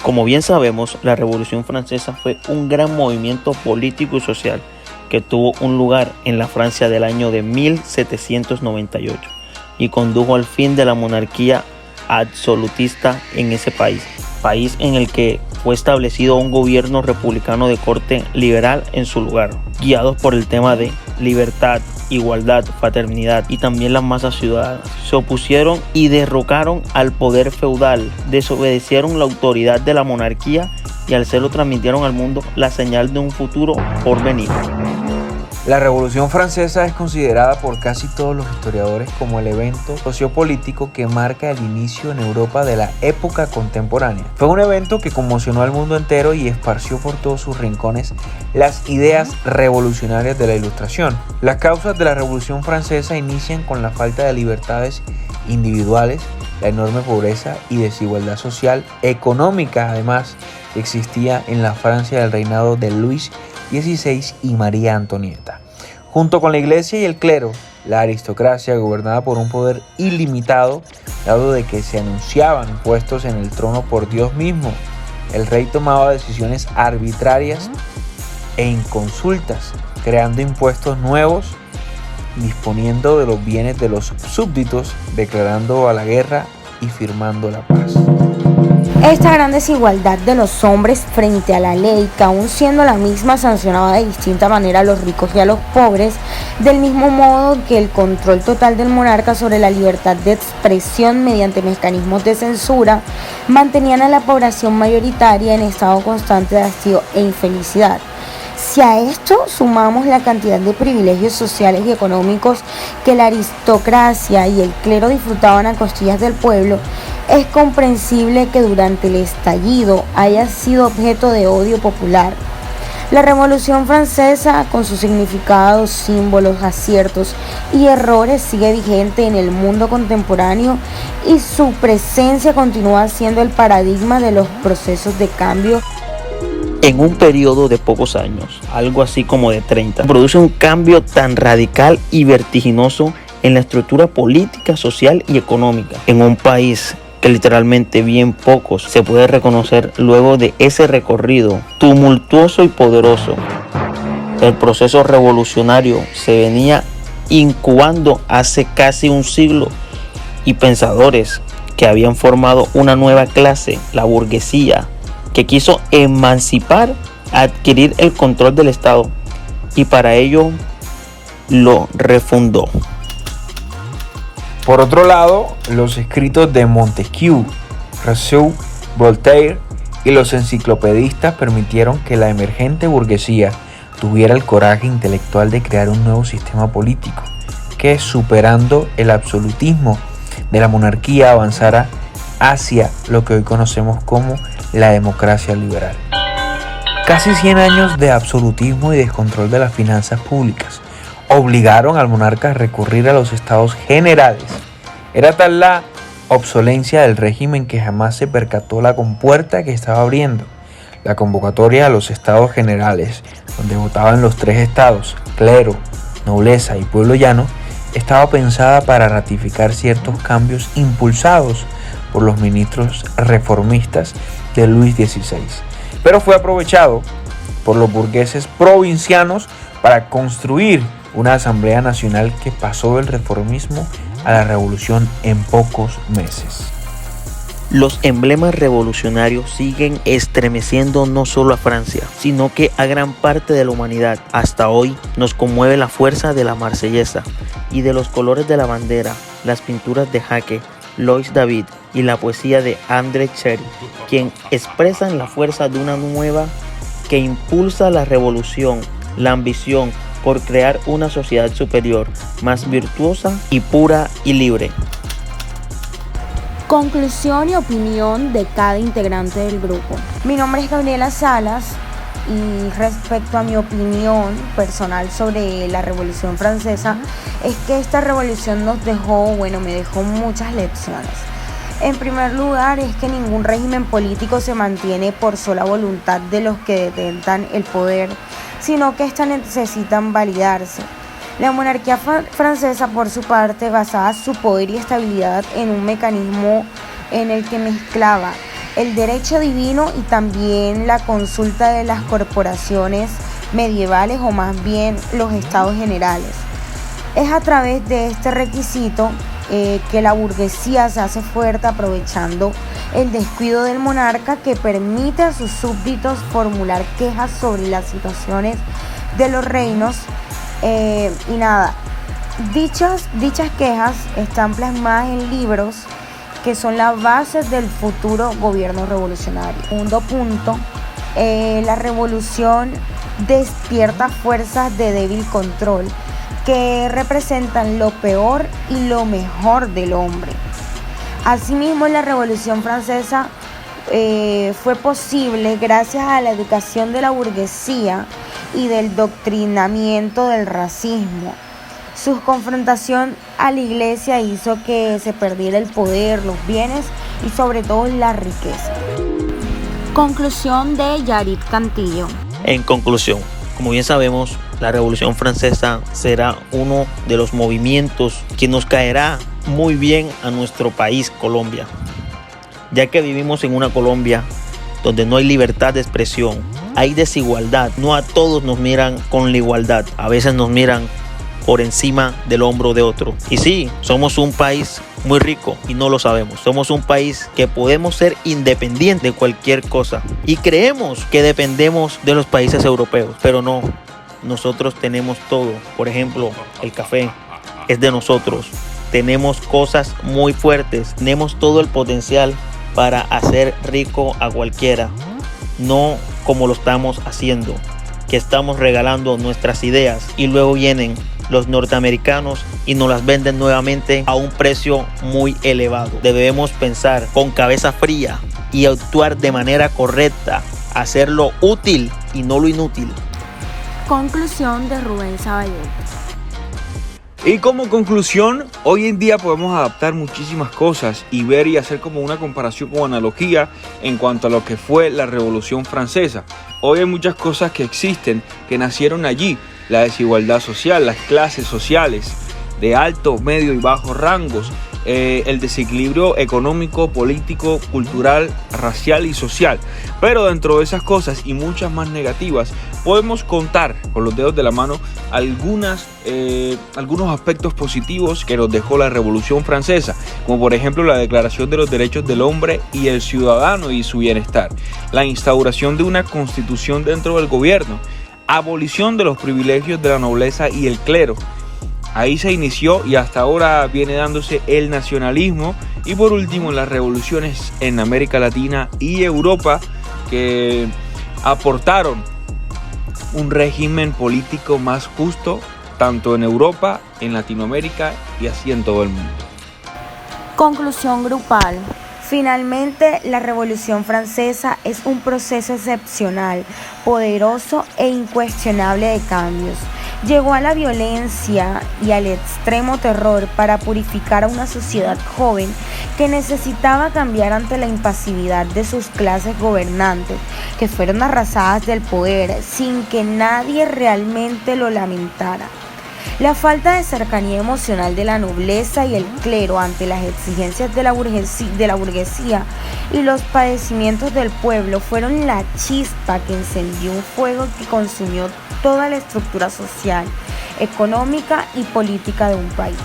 Como bien sabemos, la Revolución Francesa fue un gran movimiento político y social que tuvo un lugar en la Francia del año de 1798 y condujo al fin de la monarquía absolutista en ese país en el que fue establecido un gobierno republicano de corte liberal en su lugar, guiados por el tema de libertad, igualdad, fraternidad y también las masas ciudadanas. Se opusieron y derrocaron al poder feudal, desobedecieron la autoridad de la monarquía y al hacerlo transmitieron al mundo la señal de un futuro por venir. La Revolución Francesa es considerada por casi todos los historiadores como el evento sociopolítico que marca el inicio en Europa de la época contemporánea. Fue un evento que conmocionó al mundo entero y esparció por todos sus rincones las ideas revolucionarias de la Ilustración. Las causas de la Revolución Francesa inician con la falta de libertades individuales, la enorme pobreza y desigualdad social, económica además, que existía en la Francia del reinado de Luis XVI y María Antonieta. Junto con la iglesia y el clero, la aristocracia gobernada por un poder ilimitado, dado de que se anunciaban puestos en el trono por Dios mismo. El rey tomaba decisiones arbitrarias e inconsultas, creando impuestos nuevos, disponiendo de los bienes de los súbditos, declarando a la guerra y firmando la paz. Esta gran desigualdad de los hombres frente a la ley, que aún siendo la misma sancionaba de distinta manera a los ricos y a los pobres, del mismo modo que el control total del monarca sobre la libertad de expresión mediante mecanismos de censura, mantenían a la población mayoritaria en estado constante de hastío e infelicidad. Si a esto sumamos la cantidad de privilegios sociales y económicos que la aristocracia y el clero disfrutaban a costillas del pueblo, es comprensible que durante el estallido haya sido objeto de odio popular. La Revolución Francesa, con sus significados, símbolos, aciertos y errores, sigue vigente en el mundo contemporáneo y su presencia continúa siendo el paradigma de los procesos de cambio. En un periodo de pocos años, algo así como de 30, produce un cambio tan radical y vertiginoso en la estructura política, social y económica en un país que literalmente bien pocos se puede reconocer luego de ese recorrido tumultuoso y poderoso. El proceso revolucionario se venía incubando hace casi un siglo y pensadores que habían formado una nueva clase, la burguesía, que quiso emancipar, adquirir el control del Estado y para ello lo refundó. Por otro lado, los escritos de Montesquieu, Rousseau, Voltaire y los enciclopedistas permitieron que la emergente burguesía tuviera el coraje intelectual de crear un nuevo sistema político que, superando el absolutismo de la monarquía, avanzara hacia lo que hoy conocemos como la democracia liberal. Casi 100 años de absolutismo y descontrol de las finanzas públicas obligaron al monarca a recurrir a los estados generales. Era tal la obsolencia del régimen que jamás se percató la compuerta que estaba abriendo. La convocatoria a los estados generales, donde votaban los tres estados, clero, nobleza y pueblo llano, estaba pensada para ratificar ciertos cambios impulsados por los ministros reformistas de Luis XVI, pero fue aprovechado por los burgueses provincianos para construir una asamblea nacional que pasó del reformismo a la revolución en pocos meses. Los emblemas revolucionarios siguen estremeciendo no solo a Francia, sino que a gran parte de la humanidad. Hasta hoy nos conmueve la fuerza de la Marsellesa y de los colores de la bandera, las pinturas de Jacques, Lois David y la poesía de André Cherry, quien expresan la fuerza de una nueva que impulsa la revolución, la ambición por crear una sociedad superior, más virtuosa y pura y libre. Conclusión y opinión de cada integrante del grupo. Mi nombre es Gabriela Salas y respecto a mi opinión personal sobre la Revolución Francesa, es que esta revolución me dejó muchas lecciones. En primer lugar, es que ningún régimen político se mantiene por sola voluntad de los que detentan el poder, sino que éstas necesitan validarse. La monarquía francesa, por su parte, basaba su poder y estabilidad en un mecanismo en el que mezclaba el derecho divino y también la consulta de las corporaciones medievales o más bien los estados generales. Es a través de este requisito que la burguesía se hace fuerte aprovechando el descuido del monarca, que permite a sus súbditos formular quejas sobre las situaciones de los reinos dichas quejas están plasmadas en libros que son la base del futuro gobierno revolucionario. Segundo punto, la revolución despierta fuerzas de débil control que representan lo peor y lo mejor del hombre. Asimismo, la Revolución Francesa fue posible gracias a la educación de la burguesía y del doctrinamiento del racismo. Su confrontación a la iglesia hizo que se perdiera el poder, los bienes y sobre todo la riqueza. Conclusión de Yarit Cantillo. En conclusión, como bien sabemos, la Revolución Francesa será uno de los movimientos que nos caerá muy bien a nuestro país, Colombia, ya que vivimos en una Colombia donde no hay libertad de expresión, hay desigualdad, no a todos nos miran con la igualdad, a veces nos miran por encima del hombro de otro. Y sí, somos un país muy rico y no lo sabemos. Somos un país que podemos ser independientes de cualquier cosa y creemos que dependemos de los países europeos, pero no, nosotros tenemos todo. Por ejemplo, el café es de nosotros. Tenemos cosas muy fuertes, tenemos todo el potencial para hacer rico a cualquiera, no como lo estamos haciendo, que estamos regalando nuestras ideas y luego vienen los norteamericanos y nos las venden nuevamente a un precio muy elevado. Debemos pensar con cabeza fría y actuar de manera correcta, hacerlo útil y no lo inútil. Conclusión de Rubén Saballet. Y como conclusión, hoy en día podemos adaptar muchísimas cosas y ver y hacer como una comparación o analogía en cuanto a lo que fue la Revolución Francesa. Hoy hay muchas cosas que existen, que nacieron allí. La desigualdad social, las clases sociales de alto, medio y bajos rangos, el desequilibrio económico, político, cultural, racial y social. Pero dentro de esas cosas y muchas más negativas, podemos contar con los dedos de la mano algunos aspectos positivos que nos dejó la Revolución Francesa, como por ejemplo la Declaración de los Derechos del Hombre y el Ciudadano y su bienestar, la instauración de una constitución dentro del gobierno, abolición de los privilegios de la nobleza y el clero. Ahí se inició y hasta ahora viene dándose el nacionalismo, y por último las revoluciones en América Latina y Europa, que aportaron un régimen político más justo tanto en Europa, en Latinoamérica y así en todo el mundo. Conclusión grupal. Finalmente, la Revolución Francesa es un proceso excepcional, poderoso e incuestionable de cambios. Llegó a la violencia y al extremo terror para purificar a una sociedad joven que necesitaba cambiar ante la impasividad de sus clases gobernantes, que fueron arrasadas del poder sin que nadie realmente lo lamentara. La falta de cercanía emocional de la nobleza y el clero ante las exigencias de la burguesía y los padecimientos del pueblo fueron la chispa que encendió un fuego que consumió toda la estructura social, económica y política de un país.